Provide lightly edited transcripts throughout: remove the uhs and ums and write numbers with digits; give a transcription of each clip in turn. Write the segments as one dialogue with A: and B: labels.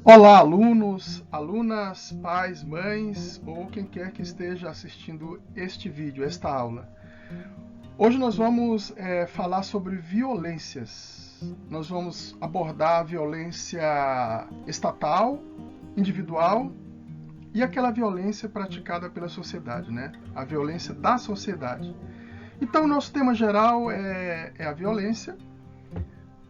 A: Olá, alunos, alunas, pais, mães ou quem quer que esteja assistindo este vídeo, esta aula. Hoje nós vamos falar sobre violências. Nós vamos abordar a violência estatal, individual e aquela violência praticada pela sociedade, né? A violência da sociedade. Então, nosso tema geral é a violência.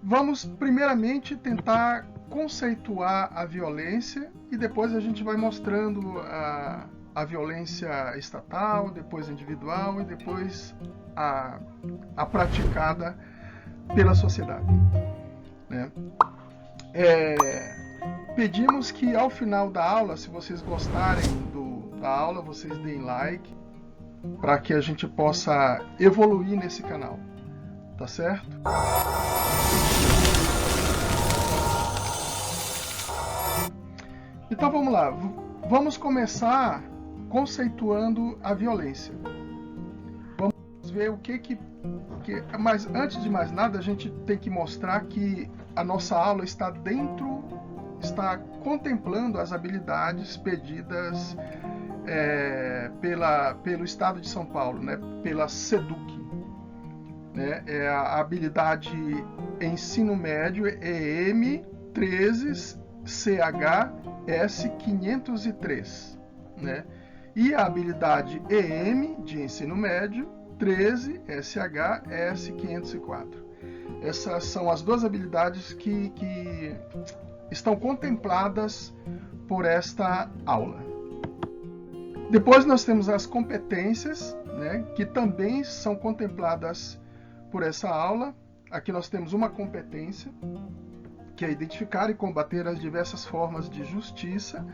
A: Vamos primeiramente tentar conceituar a violência e depois a gente vai mostrando a violência estatal, depois individual e depois a praticada pela sociedade, né? Pedimos que ao final da aula, se vocês gostarem da aula, vocês deem like para que a gente possa evoluir nesse canal, tá certo? Então vamos lá, vamos começar conceituando a violência. Vamos ver o que mas antes de mais nada a gente tem que mostrar que a nossa aula está contemplando as habilidades pedidas pelo Estado de São Paulo, né, pela SEDUC, né, é a habilidade Ensino Médio EM 13 CHS 503, né? E a habilidade EM de ensino médio 13 SHS 504. Essas são as duas habilidades que estão contempladas por esta aula. Depois nós temos as competências, né, que também são contempladas por essa aula. Aqui nós temos uma competência, que é identificar e combater as diversas formas de justiça,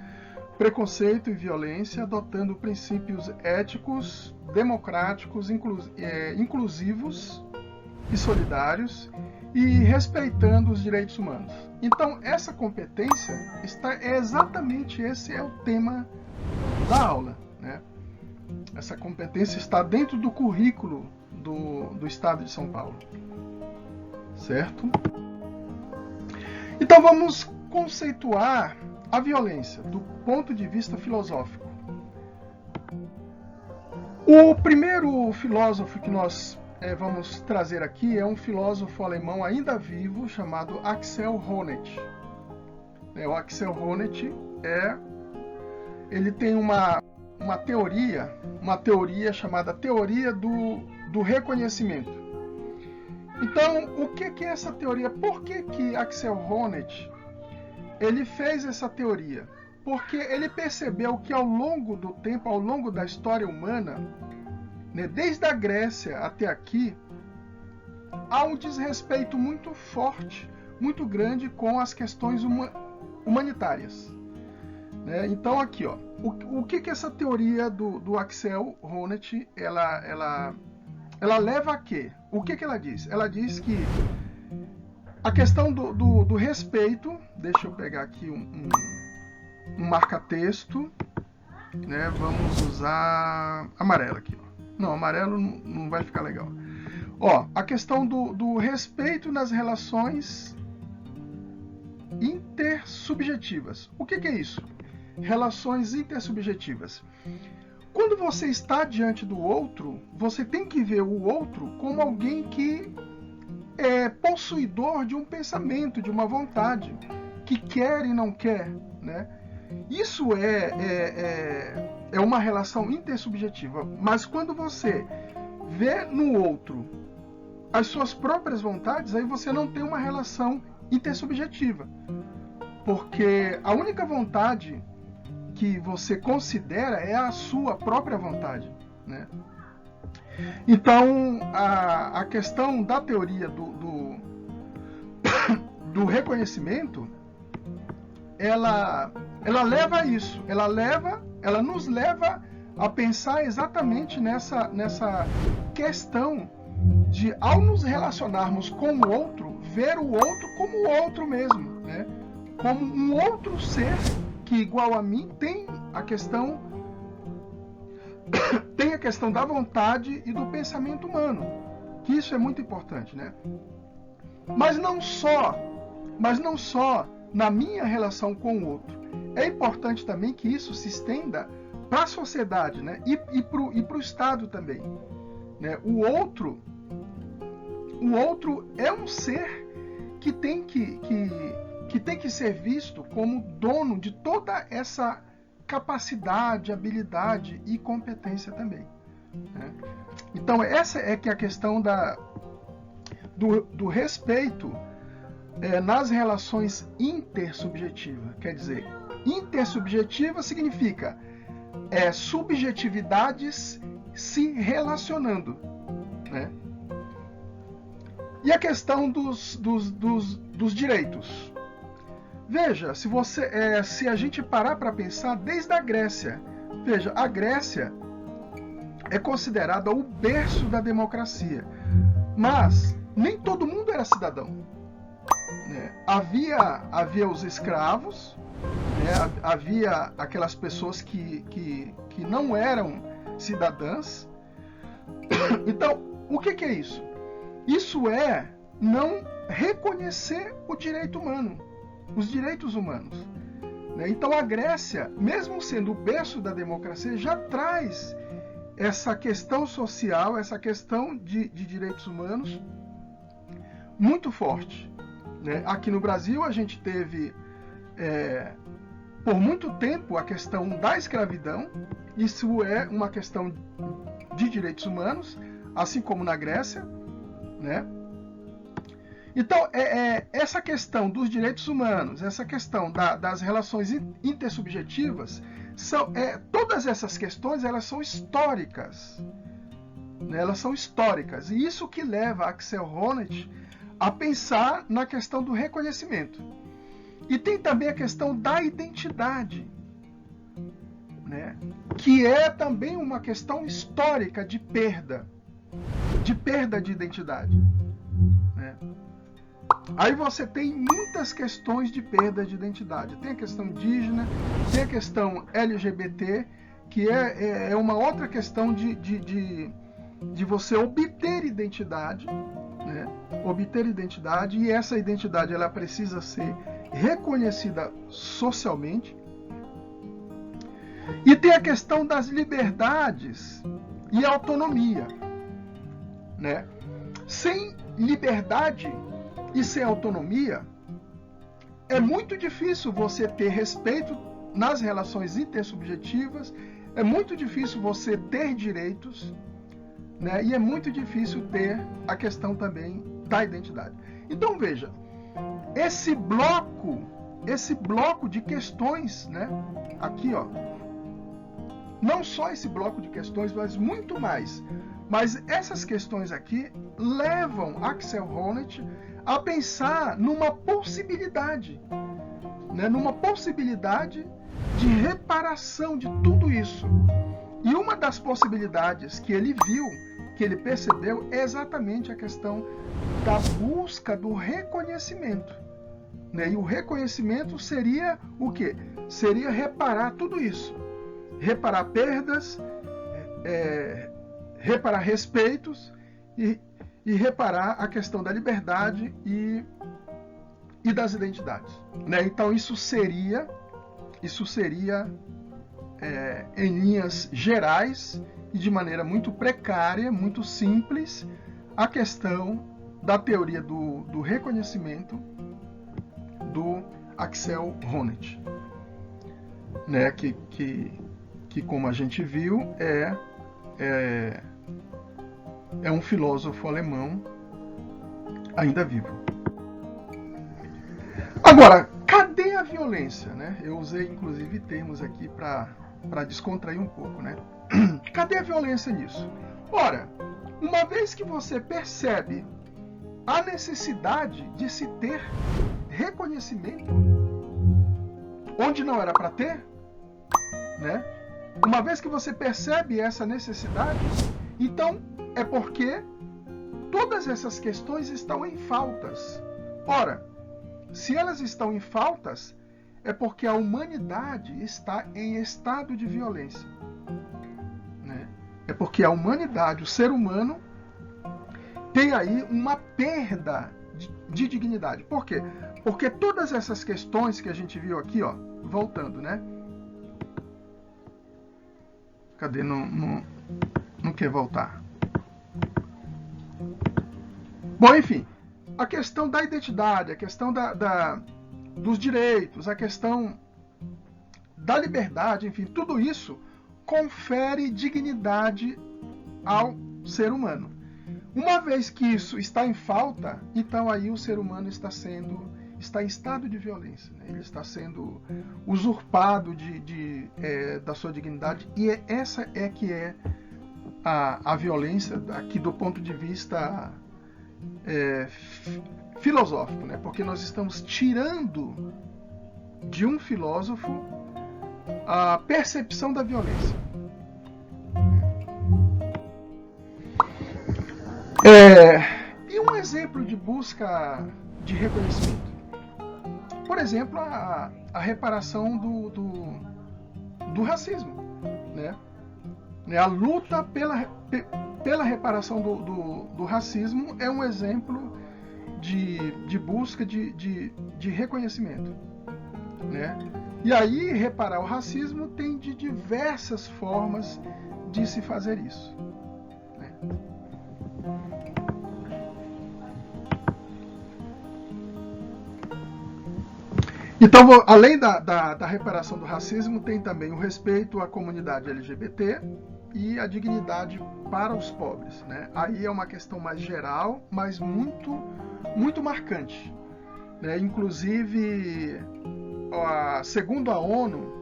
A: preconceito e violência, adotando princípios éticos, democráticos, inclusivos e solidários, e respeitando os direitos humanos. Então, essa competência esse é o tema da aula, né? Essa competência está dentro do currículo do Estado de São Paulo, certo? Então vamos conceituar a violência do ponto de vista filosófico. O primeiro filósofo que nós vamos trazer aqui é um filósofo alemão ainda vivo chamado Axel Honneth. O Axel Honneth ele tem uma teoria chamada teoria do reconhecimento. Então, o que é essa teoria? Por que Axel Honneth ele fez essa teoria? Porque ele percebeu que ao longo do tempo, ao longo da história humana, né, desde a Grécia até aqui, há um desrespeito muito forte, muito grande com as questões humanitárias, né? Então, aqui, ó, o que essa teoria do Axel Honneth ela leva a quê? O que ela diz? Ela diz que a questão do respeito, deixa eu pegar aqui um marca-texto, né? Vamos usar amarelo aqui. Não, amarelo não vai ficar legal. Ó, a questão do respeito nas relações intersubjetivas. O que é isso? Relações intersubjetivas. Quando você está diante do outro, você tem que ver o outro como alguém que é possuidor de um pensamento, de uma vontade, que quer e não quer, né? Isso é uma relação intersubjetiva. Mas quando você vê no outro as suas próprias vontades, aí você não tem uma relação intersubjetiva. Porque a única vontade que você considera é a sua própria vontade, né? Então, a questão da teoria do reconhecimento, ela leva a isso, ela nos leva a pensar exatamente nessa questão de, ao nos relacionarmos com o outro, ver o outro como o outro mesmo, né? Como um outro ser que, igual a mim, tem a questão da vontade e do pensamento humano, que isso é muito importante, né? Mas não só na minha relação com o outro. É importante também que isso se estenda para a sociedade, né? E para o Estado também. Né? O outro é um ser que tem que ser visto como dono de toda essa capacidade, habilidade e competência também. Né? Então essa é que é a questão do respeito nas relações intersubjetivas. Quer dizer, intersubjetiva significa subjetividades se relacionando. Né? E a questão dos direitos. Veja, se a gente parar para pensar desde a Grécia, veja, a Grécia é considerada o berço da democracia, mas nem todo mundo era cidadão. Né? Havia os escravos, né? Havia aquelas pessoas que não eram cidadãs. Então, o que é isso? Isso é não reconhecer o direito humano, os direitos humanos. Né? Então a Grécia, mesmo sendo o berço da democracia, já traz essa questão social, essa questão de direitos humanos muito forte. Né? Aqui no Brasil a gente teve por muito tempo a questão da escravidão. Isso é uma questão de direitos humanos, assim como na Grécia. Né? Então, essa questão dos direitos humanos, essa questão das relações intersubjetivas, todas essas questões elas são históricas. Né? Elas são históricas. E isso que leva Axel Honneth a pensar na questão do reconhecimento. E tem também a questão da identidade, né? Que é também uma questão histórica de perda de identidade. Né? Aí você tem muitas questões de perda de identidade. Tem a questão indígena, tem a questão LGBT, que é uma outra questão de você obter identidade. Né? Obter identidade, e essa identidade ela precisa ser reconhecida socialmente. E tem a questão das liberdades e autonomia. Né? Sem liberdade e sem autonomia, é muito difícil você ter respeito nas relações intersubjetivas, é muito difícil você ter direitos, né? E é muito difícil ter a questão também da identidade. Então veja, esse bloco de questões, né? Aqui, ó, não só esse bloco de questões, mas muito mais. Mas essas questões aqui levam Axel Honneth a pensar numa possibilidade, né? Numa possibilidade de reparação de tudo isso. E uma das possibilidades que ele viu, que ele percebeu, é exatamente a questão da busca do reconhecimento. Né? E o reconhecimento seria o quê? Seria reparar tudo isso. Reparar perdas, reparar respeitos e reparar a questão da liberdade e das identidades. Né? Então isso seria em linhas gerais e de maneira muito precária, muito simples, a questão da teoria do reconhecimento do Axel Honneth. Né? Que como a gente viu, é um filósofo alemão ainda vivo. Agora, cadê a violência? Né? Eu usei, inclusive, termos aqui para descontrair um pouco. Né? Cadê a violência nisso? Ora, uma vez que você percebe a necessidade de se ter reconhecimento onde não era para ter, né? Uma vez que você percebe essa necessidade, então é porque todas essas questões estão em faltas. Ora, se elas estão em faltas, é porque a humanidade está em estado de violência. Né? É porque a humanidade, o ser humano, tem aí uma perda de dignidade. Por quê? Porque todas essas questões que a gente viu aqui, ó, voltando, né? Cadê? Não quer voltar. Bom, enfim, a questão da identidade, a questão dos direitos, a questão da liberdade, enfim, tudo isso confere dignidade ao ser humano. Uma vez que isso está em falta, então aí o ser humano está em estado de violência, né? Ele está sendo usurpado da sua dignidade, e essa é que é a violência aqui do ponto de vista filosófico, né? Porque nós estamos tirando de um filósofo a percepção da violência. E um exemplo de busca de reconhecimento. Por exemplo, a reparação do racismo, né? A luta pela reparação do racismo é um exemplo de busca de reconhecimento, né? E aí, reparar o racismo tem de diversas formas de se fazer isso, né? Então, além da reparação do racismo, tem também o respeito à comunidade LGBT e a dignidade para os pobres, né? Aí é uma questão mais geral, mas muito, muito marcante, né? Inclusive, segundo a ONU,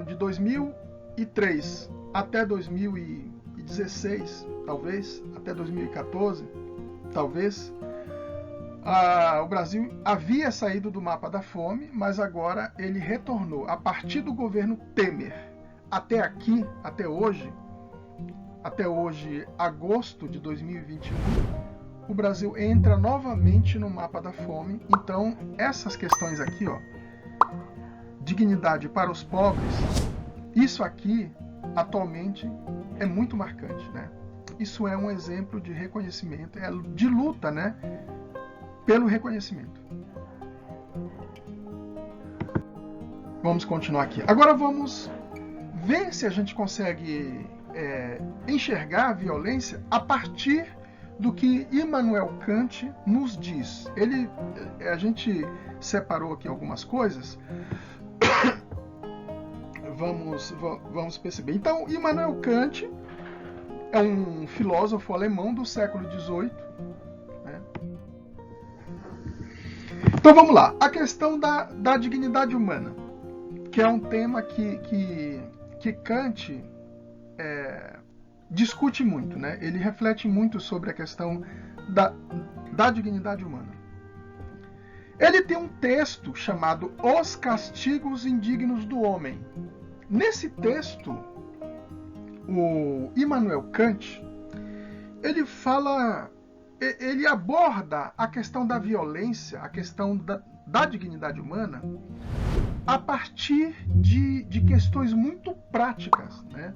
A: de 2003 até 2016, talvez, até 2014, talvez, o Brasil havia saído do mapa da fome, mas agora ele retornou. A partir do governo Temer até hoje, agosto de 2021, o Brasil entra novamente no mapa da fome. Então, essas questões aqui, ó, dignidade para os pobres, isso aqui, atualmente, é muito marcante, né? Isso é um exemplo de reconhecimento, de luta, né? Pelo reconhecimento. Vamos continuar aqui. Agora vamos ver se a gente consegue enxergar a violência a partir do que Immanuel Kant nos diz. A gente separou aqui algumas coisas. Vamos perceber. Então, Immanuel Kant é um filósofo alemão do século XVIII. Então vamos lá, a questão da dignidade humana, que é um tema que Kant discute muito, né? Ele reflete muito sobre a questão da dignidade humana. Ele tem um texto chamado Os Castigos Indignos do Homem. Nesse texto, o Immanuel Kant, ele aborda a questão da violência, a questão da dignidade humana, a partir de questões muito práticas, né?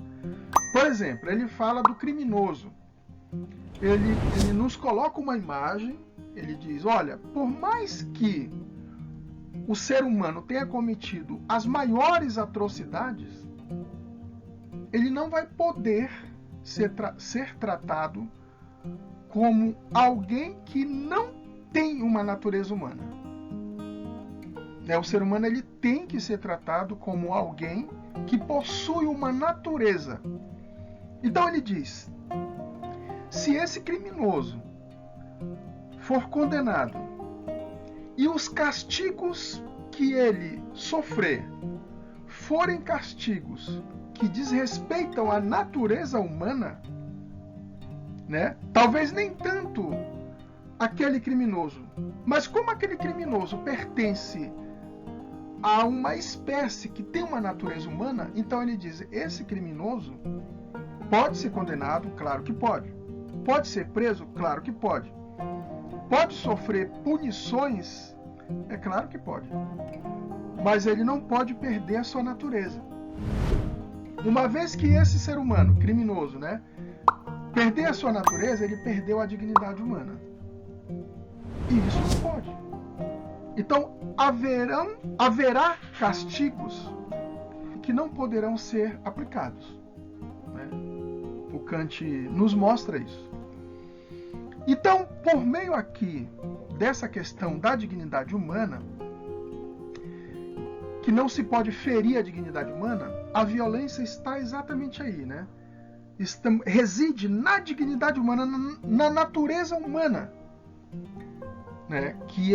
A: Por exemplo, ele fala do criminoso. Ele nos coloca uma imagem, ele diz, olha, por mais que o ser humano tenha cometido as maiores atrocidades, ele não vai poder ser tratado como alguém que não tem uma natureza humana. O ser humano ele tem que ser tratado como alguém que possui uma natureza. Então ele diz, se esse criminoso for condenado e os castigos que ele sofrer forem castigos que desrespeitam a natureza humana, né? Talvez nem tanto aquele criminoso, mas como aquele criminoso pertence a uma espécie que tem uma natureza humana, então ele diz, esse criminoso pode ser condenado? Claro que pode. Pode ser preso? Claro que pode. Pode sofrer punições? É claro que pode. Mas ele não pode perder a sua natureza. Uma vez que esse ser humano, criminoso, né, perder a sua natureza, ele perdeu a dignidade humana. E isso não pode. Então, haverá castigos que não poderão ser aplicados, né? O Kant nos mostra isso. Então, por meio aqui dessa questão da dignidade humana, que não se pode ferir a dignidade humana, a violência está exatamente aí, né? Reside na dignidade humana, na natureza humana, né? Que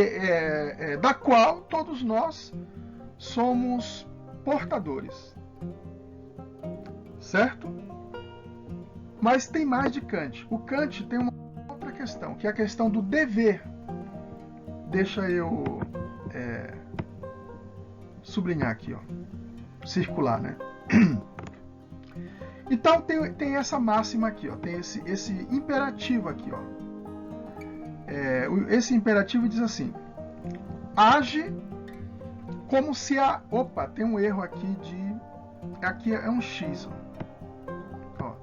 A: da qual todos nós somos portadores, certo? Mas tem mais de Kant. O Kant tem uma outra questão, que é a questão do dever. Deixa eu sublinhar aqui, ó, circular, né? Então tem essa máxima aqui, ó, tem esse imperativo aqui, ó. Esse imperativo diz assim: age como se a... Opa, tem um erro aqui aqui é um X, ó.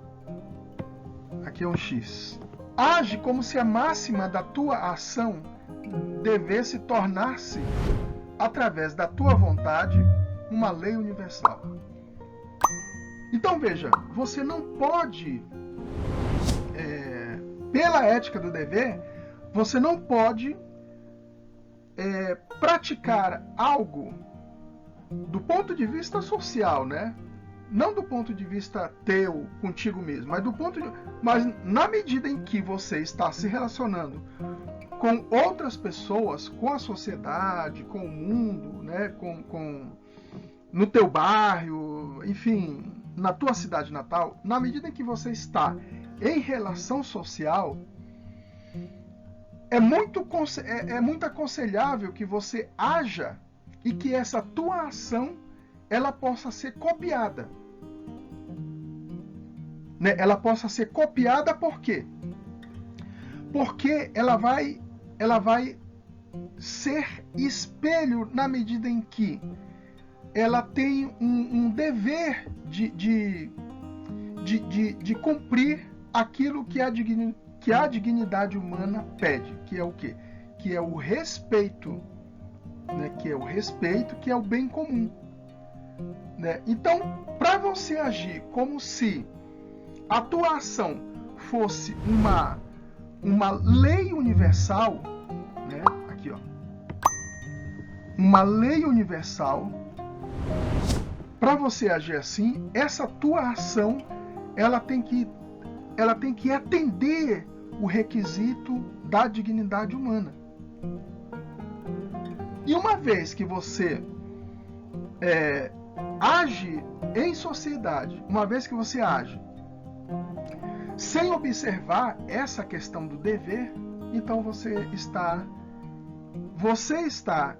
A: Aqui é um X. Age como se a máxima da tua ação devesse tornar-se, através da tua vontade, uma lei universal. Então veja, você não pode, pela ética do dever, você não pode praticar algo do ponto de vista social, né? Não do ponto de vista teu, contigo mesmo, mas na medida em que você está se relacionando com outras pessoas, com a sociedade, com o mundo, né? No teu bairro, enfim, na tua cidade natal, na medida em que você está em relação social, é muito aconselhável que você haja e que essa tua ação ela possa ser copiada. Né? Ela possa ser copiada por quê? Porque ela vai ser espelho na medida em que ela tem um dever de cumprir aquilo que a dignidade humana pede, que é o quê? Que é o respeito, né? Que é o respeito, que é o bem comum, né? Então, para você agir como se a tua ação fosse uma lei universal, né? Aqui, ó, uma lei universal. Para você agir assim, essa tua ação ela tem que atender o requisito da dignidade humana. E uma vez que você age em sociedade, uma vez que você age sem observar essa questão do dever, então você está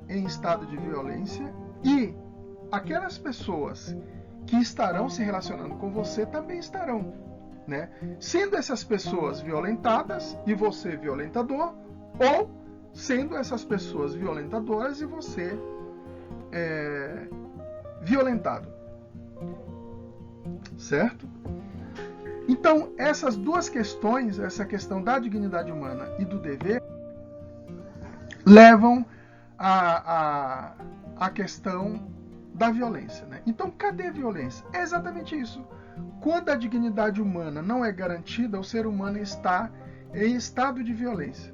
A: em estado de violência, e aquelas pessoas que estarão se relacionando com você também estarão, né? Sendo essas pessoas violentadas e você violentador, ou sendo essas pessoas violentadoras e você violentado, certo? Então, essas duas questões, essa questão da dignidade humana e do dever, levam à questão da violência, né? Então, cadê a violência? É exatamente isso. Quando a dignidade humana não é garantida, o ser humano está em estado de violência,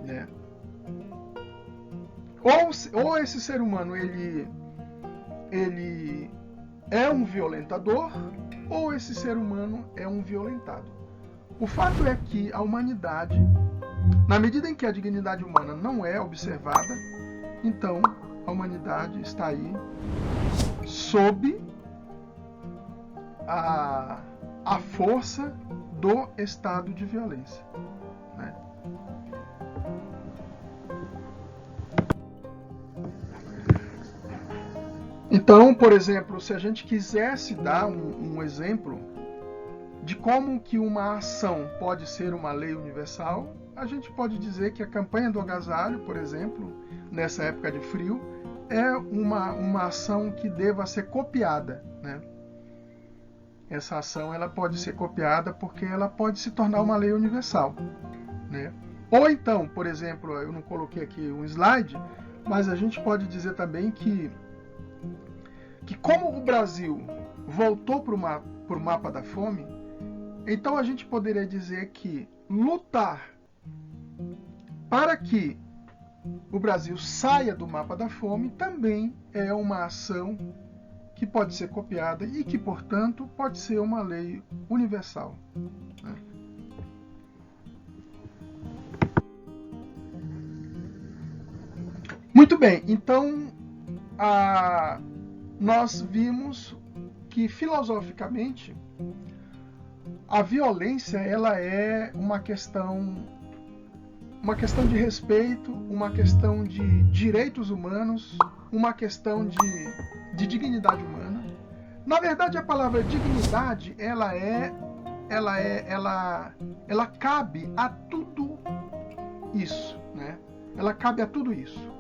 A: né? Ou esse ser humano ele é um violentador, ou esse ser humano é um violentado. O fato é que a humanidade, na medida em que a dignidade humana não é observada, então a humanidade está aí sob a força do estado de violência, né? Então, por exemplo, se a gente quisesse dar um exemplo de como que uma ação pode ser uma lei universal, a gente pode dizer que a campanha do agasalho, por exemplo, nessa época de frio, é uma ação que deva ser copiada, né? Essa ação ela pode ser copiada porque ela pode se tornar uma lei universal, né? Ou então, por exemplo, eu não coloquei aqui um slide, mas a gente pode dizer também que como o Brasil voltou para o mapa da fome, então a gente poderia dizer que lutar para que o Brasil saia do mapa da fome também é uma ação que pode ser copiada e que, portanto, pode ser uma lei universal. Né? Muito bem, então nós vimos que filosoficamente a violência ela é uma questão de respeito, uma questão de direitos humanos, uma questão de dignidade humana. Na verdade, a palavra dignidade ela cabe a tudo isso, né? Ela cabe a tudo isso.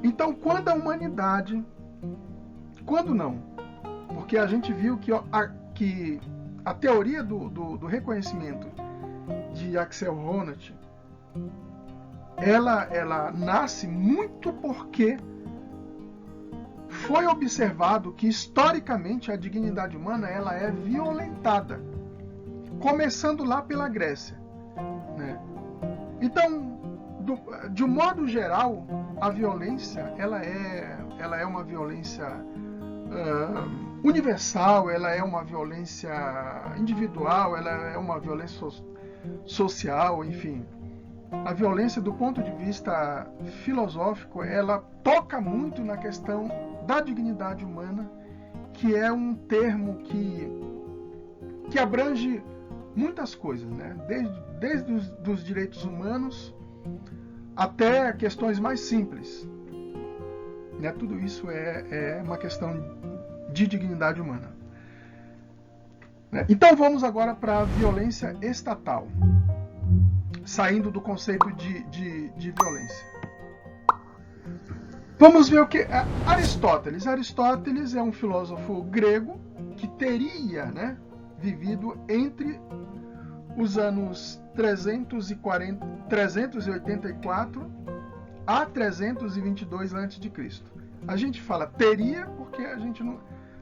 A: Então, quando a humanidade, quando não, porque a gente viu que a teoria do reconhecimento de Axel Honneth, ela nasce muito porque foi observado que historicamente a dignidade humana ela é violentada, começando lá pela Grécia, né? Então, de um modo geral, a violência ela é uma violência universal, ela é uma violência individual, ela é uma violência social, enfim. A violência, do ponto de vista filosófico, ela toca muito na questão da dignidade humana, que é um termo que abrange muitas coisas, né? Desde os direitos humanos até questões mais simples. Né? Tudo isso é uma questão de dignidade humana. Né? Então vamos agora para a violência estatal, saindo do conceito de violência. Vamos ver o que Aristóteles. Aristóteles é um filósofo grego que teria, né, vivido entre os anos 384 a 322 a.C. A gente fala teria porque a gente não,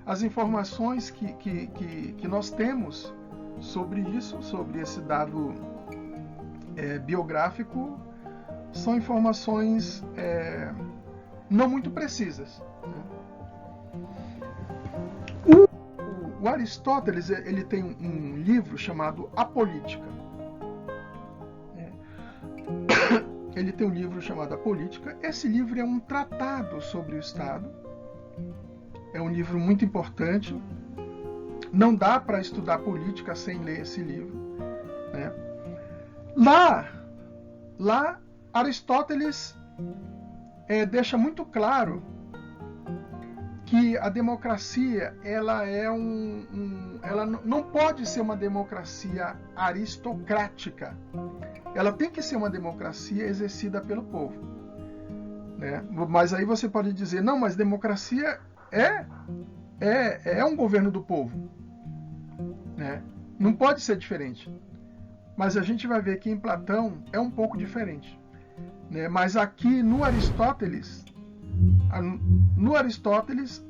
A: as informações que nós temos sobre isso, sobre esse dado biográfico, são informações não muito precisas. Né? O Aristóteles ele tem um livro chamado A Política. Ele tem um livro chamado A Política. Esse livro é um tratado sobre o Estado. É um livro muito importante. Não dá para estudar política sem ler esse livro. Né? Lá Aristóteles deixa muito claro que a democracia ela ela não pode ser uma democracia aristocrática. Ela tem que ser uma democracia exercida pelo povo. Né? Mas aí você pode dizer, não, mas democracia é um governo do povo. Né? Não pode ser diferente. Mas a gente vai ver que em Platão é um pouco diferente. Né? Mas aqui no Aristóteles,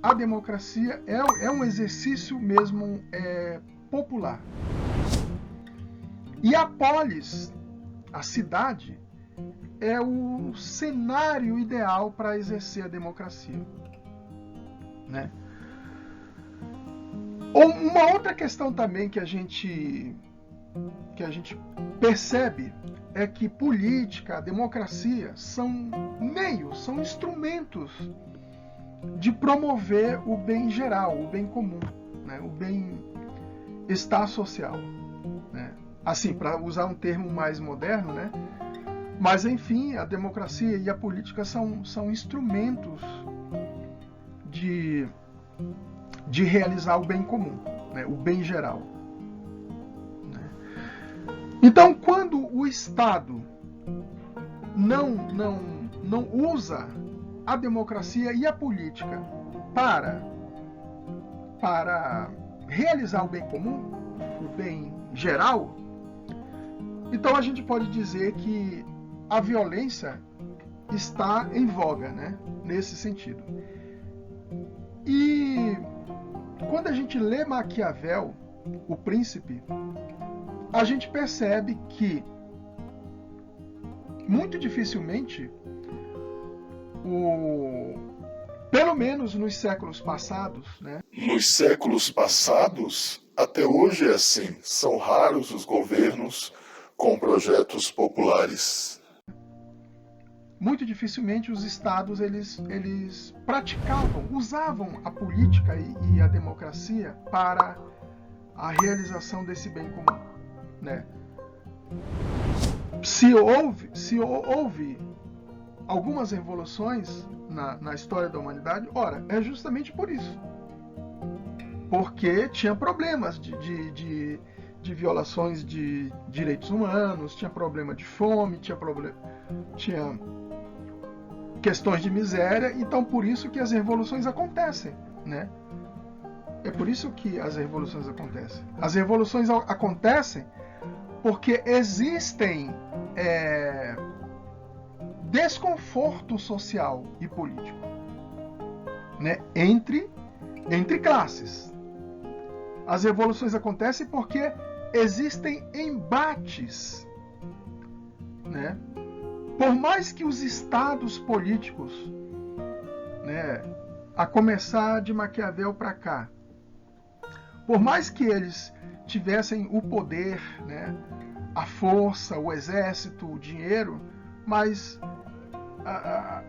A: a democracia é um exercício mesmo popular. E a polis, a cidade, é o cenário ideal para exercer a democracia. Né? Uma outra questão também que a gente percebe é que política, democracia são meios, são instrumentos de promover o bem geral, o bem comum, né? O bem-estar social. Né? Assim, para usar um termo mais moderno, né? Mas enfim, a democracia e a política são instrumentos de realizar o bem comum, né? O bem geral. Então, quando o Estado não usa a democracia e a política para realizar o bem comum, o bem geral, Então a gente pode dizer que a violência está em voga, né? Nesse sentido. E quando a gente lê Maquiavel, o Príncipe, a gente percebe que muito dificilmente, pelo menos nos séculos passados, né?
B: Nos séculos passados, até hoje é assim. São raros os governos com projetos populares.
A: Muito dificilmente os estados eles praticavam, usavam a política e a democracia para a realização desse bem comum, né? Se houve algumas revoluções na história da humanidade, ora, é justamente por isso. Porque tinha problemas de violações de direitos humanos, tinha problema de fome, tinha questões de miséria, então por isso que as revoluções acontecem, né? É por isso que as revoluções acontecem. As revoluções acontecem porque existem desconforto social e político, né? Entre classes. As revoluções acontecem porque existem embates, né? Por mais que os estados políticos, né, a começar de Maquiavel para cá, por mais que eles tivessem o poder, né, a força, o exército, o dinheiro, mas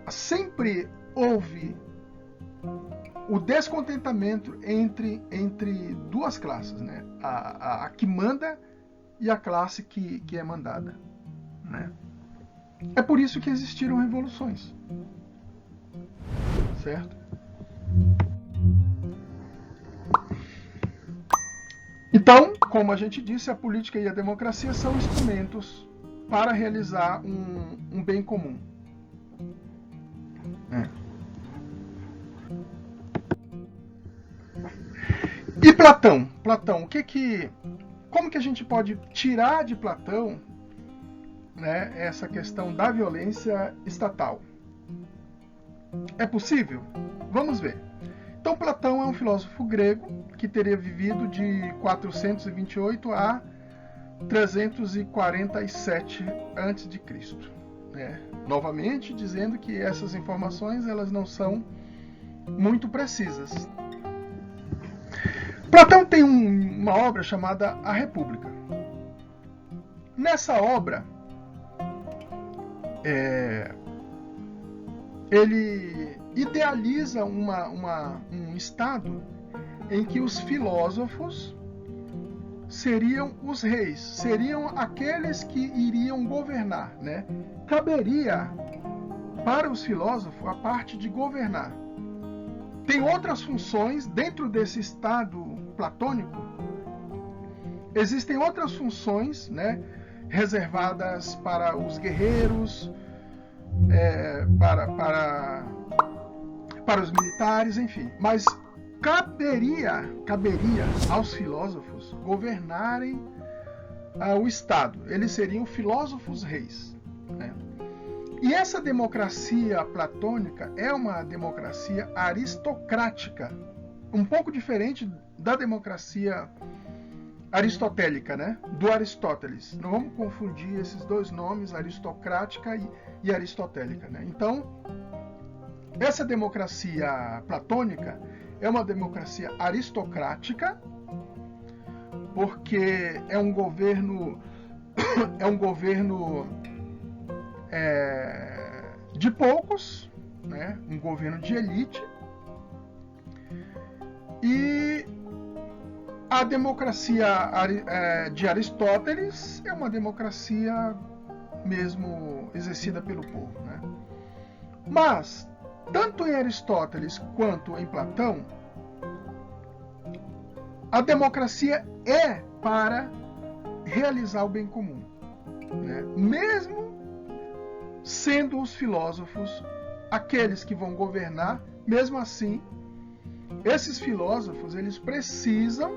A: sempre houve o descontentamento entre duas classes, né? A que manda e a classe que é mandada, né? É por isso que existiram revoluções, certo? Então, como a gente disse, a política e a democracia são instrumentos para realizar um bem comum. E Platão? Platão, como que a gente pode tirar de Platão, né, essa questão da violência estatal? É possível? Vamos ver. Então, Platão é um filósofo grego que teria vivido de 428 a 347 a.C., né? Novamente, dizendo que essas informações elas não são muito precisas. Platão tem uma obra chamada A República. Nessa obra, ele idealiza um estado em que os filósofos seriam os reis, seriam aqueles que iriam governar, né? Caberia para os filósofos a parte de governar. Tem outras funções dentro desse estado platônico. Existem outras funções, né, reservadas para os guerreiros, para os militares, enfim. Mas caberia aos filósofos governarem o Estado. Eles seriam filósofos reis, né? E essa democracia platônica é uma democracia aristocrática, um pouco diferente da democracia aristotélica, né? Do Aristóteles. Não vamos confundir esses dois nomes, aristocrática e aristotélica, né? Então, essa democracia platônica é uma democracia aristocrática, porque é um governo de poucos, né? Um governo de elite. E a democracia de Aristóteles é uma democracia mesmo exercida pelo povo, né? Mas, tanto em Aristóteles quanto em Platão, a democracia é para realizar o bem comum, né? Mesmo sendo os filósofos aqueles que vão governar, mesmo assim, esses filósofos eles precisam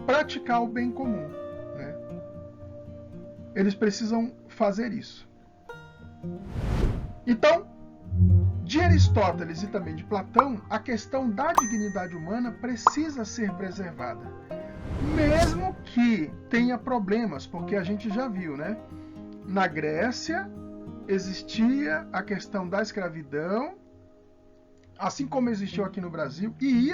A: praticar o bem comum, né? eles precisam fazer isso. Então, de Aristóteles e também de Platão, a questão da dignidade humana precisa ser preservada. Mesmo que tenha problemas, porque a gente já viu, né? Na Grécia existia a questão da escravidão, assim como existiu aqui no Brasil, e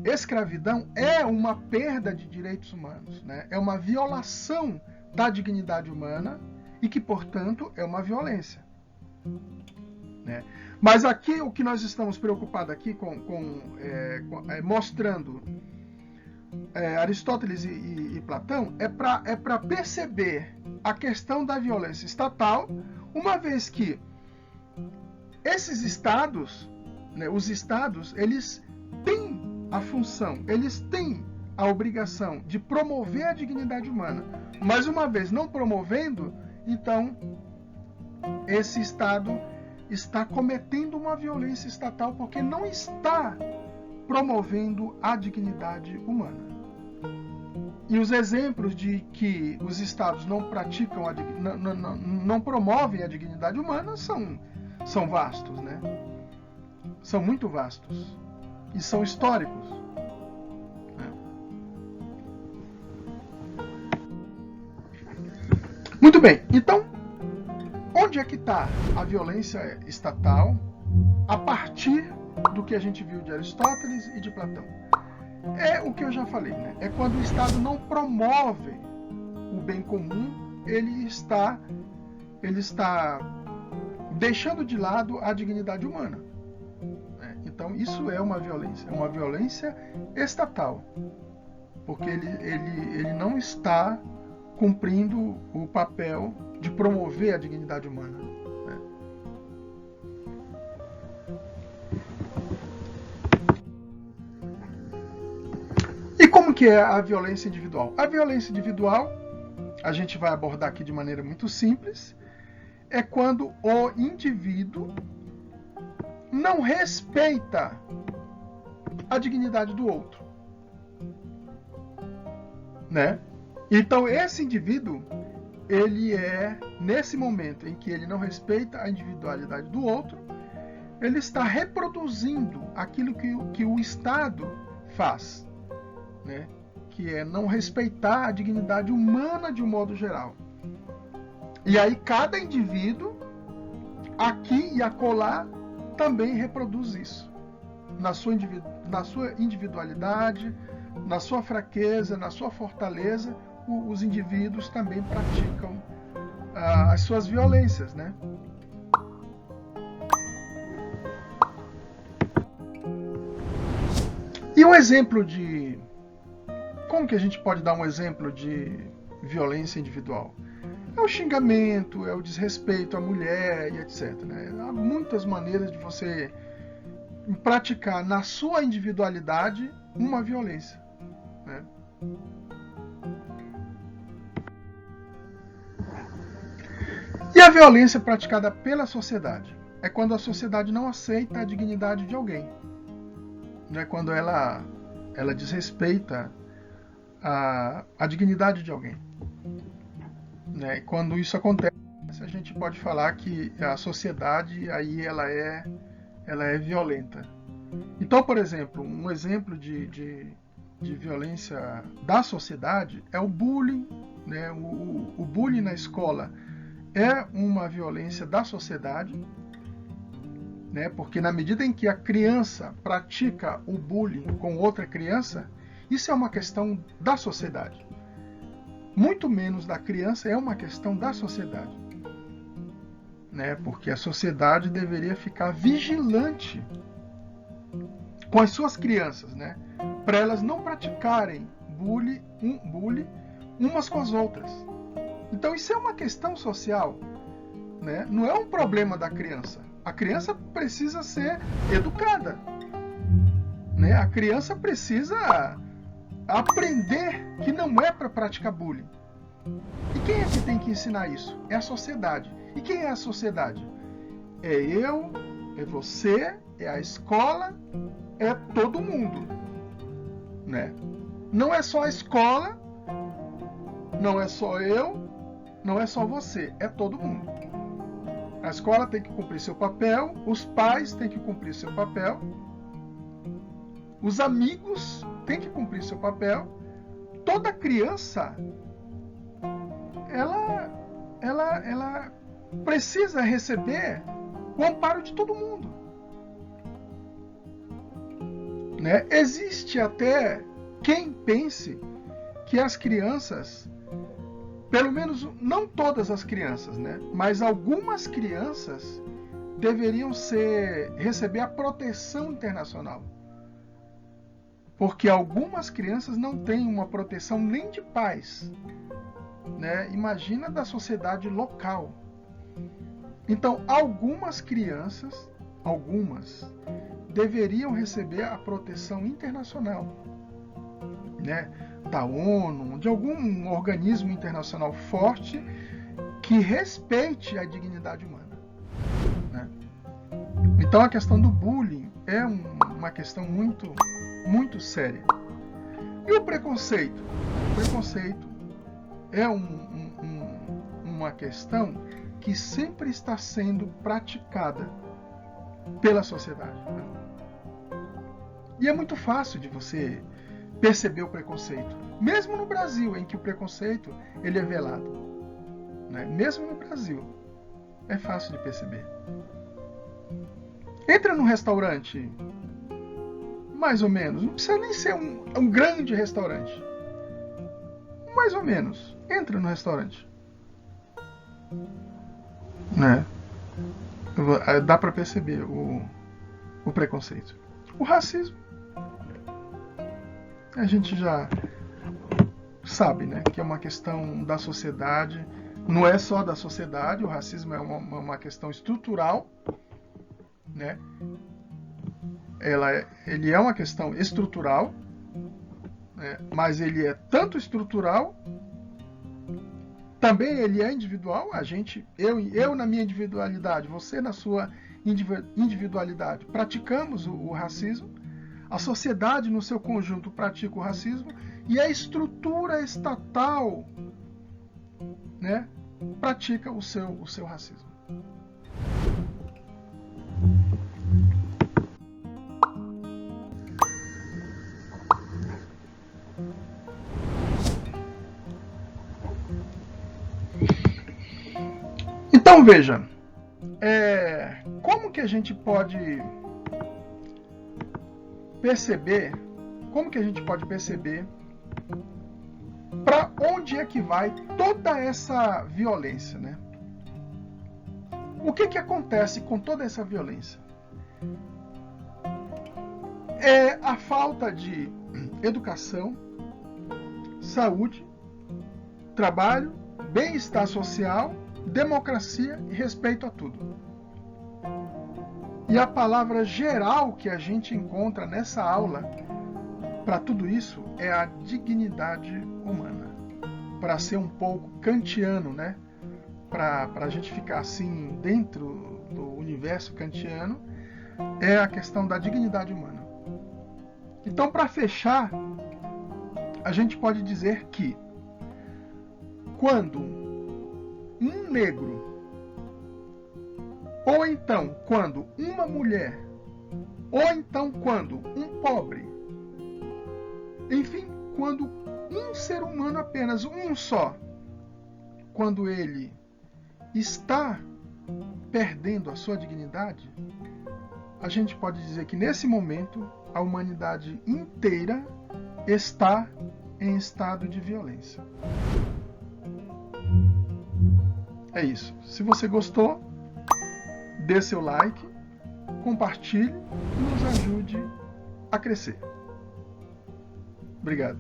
A: escravidão é uma perda de direitos humanos, né? É uma violação da dignidade humana e que, portanto, é uma violência, né? Mas aqui o que nós estamos preocupados aqui mostrando Aristóteles e Platão é para perceber a questão da violência estatal, uma vez que esses estados, né, os estados, eles têm a função, eles têm a obrigação de promover a dignidade humana, mas uma vez não promovendo, então esse estado está cometendo uma violência estatal porque não está promovendo a dignidade humana. E os exemplos de que os estados não praticam, não promovem a dignidade humana são vastos, né? São muito vastos e são históricos, né? Muito bem, então onde é que está a violência estatal a partir do que a gente viu de Aristóteles e de Platão? É o que eu já falei, né? É quando o Estado não promove o bem comum, ele está deixando de lado a dignidade humana, né? Então isso é uma violência estatal, porque ele não está cumprindo o papel de promover a dignidade humana, né? E como que é a violência individual? A violência individual, a gente vai abordar aqui de maneira muito simples, é quando o indivíduo não respeita a dignidade do outro, né? Então esse indivíduo, ele nesse momento em que ele não respeita a individualidade do outro, ele está reproduzindo aquilo que o Estado faz, né? Que é não respeitar a dignidade humana de um modo geral. E aí cada indivíduo, aqui e acolá, também reproduz isso. Na sua individualidade, na sua fraqueza, na sua fortaleza, os indivíduos também praticam as suas violências, né? E um exemplo de... Como que a gente pode dar um exemplo de violência individual? É o xingamento, é o desrespeito à mulher e etc, né? Há muitas maneiras de você praticar na sua individualidade uma violência, né? E a violência praticada pela sociedade é quando a sociedade não aceita a dignidade de alguém, né? Quando ela desrespeita a dignidade de alguém, né? Quando isso acontece, a gente pode falar que a sociedade aí ela é violenta. Então, por exemplo, um exemplo de violência da sociedade é o bullying, né? O bullying na escola é uma violência da sociedade, né? Porque na medida em que a criança pratica o bullying com outra criança, isso é uma questão da sociedade. Muito menos da criança, é uma questão da sociedade, né? Porque a sociedade deveria ficar vigilante com as suas crianças, né? Para elas não praticarem bullying umas com as outras. Então isso é uma questão social, né? Não é um problema da criança. A criança precisa ser educada, né? A criança precisa aprender que não é para praticar bullying. E quem é que tem que ensinar isso? É a sociedade. E quem é a sociedade? É eu, é você, é a escola, é todo mundo, né? Não é só a escola, não é só eu, não é só você, é todo mundo. A escola tem que cumprir seu papel, os pais têm que cumprir seu papel, os amigos têm que cumprir seu papel. Toda criança, ela precisa receber o amparo de todo mundo. Né? Existe até quem pense que as crianças, pelo menos não todas as crianças, né? Mas algumas crianças deveriam receber a proteção internacional. Porque algumas crianças não têm uma proteção nem de pais. Né? Imagina da sociedade local. Então, algumas crianças, deveriam receber a proteção internacional, né? Da ONU, de algum organismo internacional forte que respeite a dignidade humana. Né? Então, a questão do bullying é uma questão muito, muito séria. E o preconceito? O preconceito é uma questão que sempre está sendo praticada pela sociedade. Né? E é muito fácil de você perceber o preconceito. Mesmo no Brasil, em que o preconceito ele é velado. Né? Mesmo no Brasil, é fácil de perceber. Entra num restaurante, mais ou menos, não precisa nem ser um grande restaurante. Mais ou menos, entra no restaurante. Né? Dá para perceber o preconceito. O racismo, a gente já sabe, né, que é uma questão da sociedade. Não é só da sociedade, o racismo é uma questão estrutural. Né? Ele é uma questão estrutural, né? Mas ele é tanto estrutural, também ele é individual. Eu na minha individualidade, você na sua individualidade, praticamos o racismo. A sociedade no seu conjunto pratica o racismo e a estrutura estatal, né, pratica o seu racismo. Então veja, como que a gente pode perceber para onde é que vai toda essa violência, né? O que acontece com toda essa violência? É a falta de educação, saúde, trabalho, bem-estar social, democracia e respeito a tudo. E a palavra geral que a gente encontra nessa aula para tudo isso é a dignidade humana. Para ser um pouco kantiano, né? Para a gente ficar assim dentro do universo kantiano, é a questão da dignidade humana. Então, para fechar, a gente pode dizer que quando um negro, ou então quando uma mulher, ou então quando um pobre, enfim, quando um ser humano, apenas um só, quando ele está perdendo a sua dignidade, a gente pode dizer que nesse momento a humanidade inteira está em estado de violência. É isso. Se você gostou, dê seu like, compartilhe e nos ajude a crescer. Obrigado.